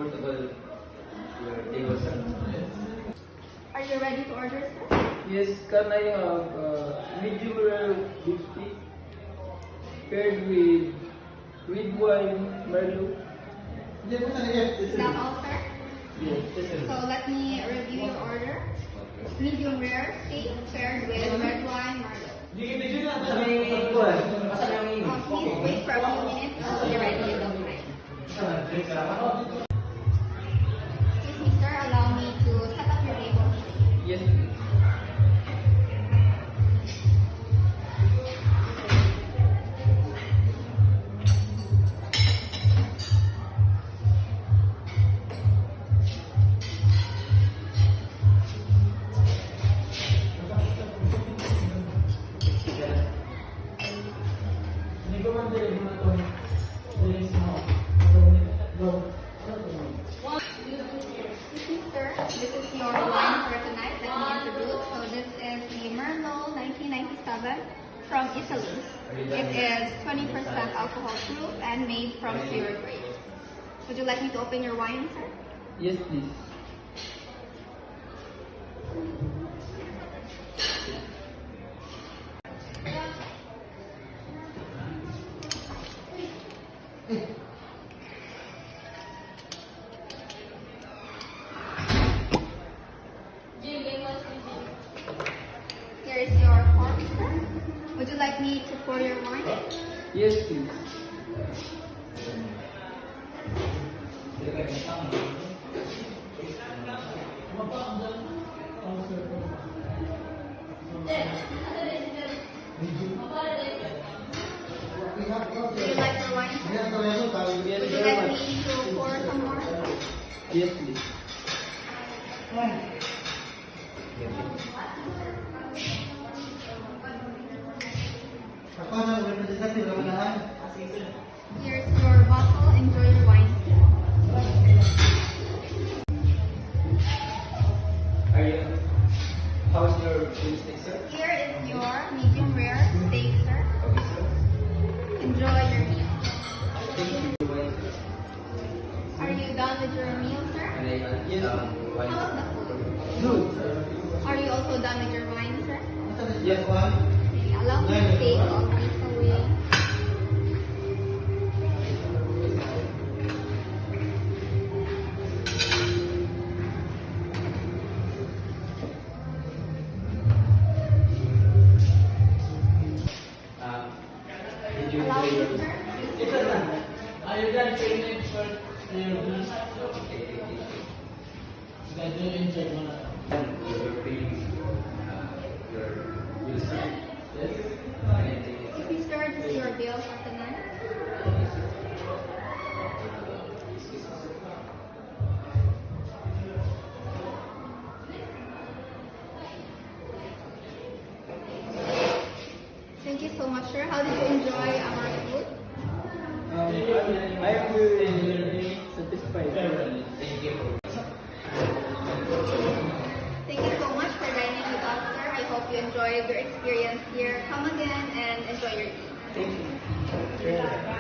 comfortable your table, sir. Are you ready to order, sir? Yes, can I have medium rare beef steak paired with wine Merlot? Is that all, sir? Yes. So let me review your order. Medium rare steak paired with red wine Merlot. Please wait for a few minutes until you're ready to go. Excuse me, sir. Allow me to set up your table. Yes, please. Sir, this is your wine for tonight. Let me introduce. So this is the Merlot 1997 from Italy. It is 20% alcohol proof and made from pure grapes. Would you like me to open your wine, sir? Yes, please. Here is your cork, sir. Would you like me to pour your wine? Yes, please. Do you like your wine, sir? Would you like me to pour some more? Yes, please. Here's your bottle. Enjoy your wine, sir. How's your beef steak, sir? Here is your medium rare steak, sir. Okay, sir. Enjoy your meal. Thank you. Are you done with your meal, sir? And I wine. How was the food? Good. Are you also done with your wine, sir? Yes, Okay, allow me to take all these away. Did you Allow enjoy me, your sir. Are you done payment for your bills? Can you enjoy one? your feelings, your sir? Yes. Excuse me, sir. This is your bill for tonight. Thank you so much, sir. How did you enjoy our food? I am very satisfied. Thank you. Thank you so much for dining with us, sir. I hope you enjoyed your experience here. Come again and enjoy your eat. Thank you.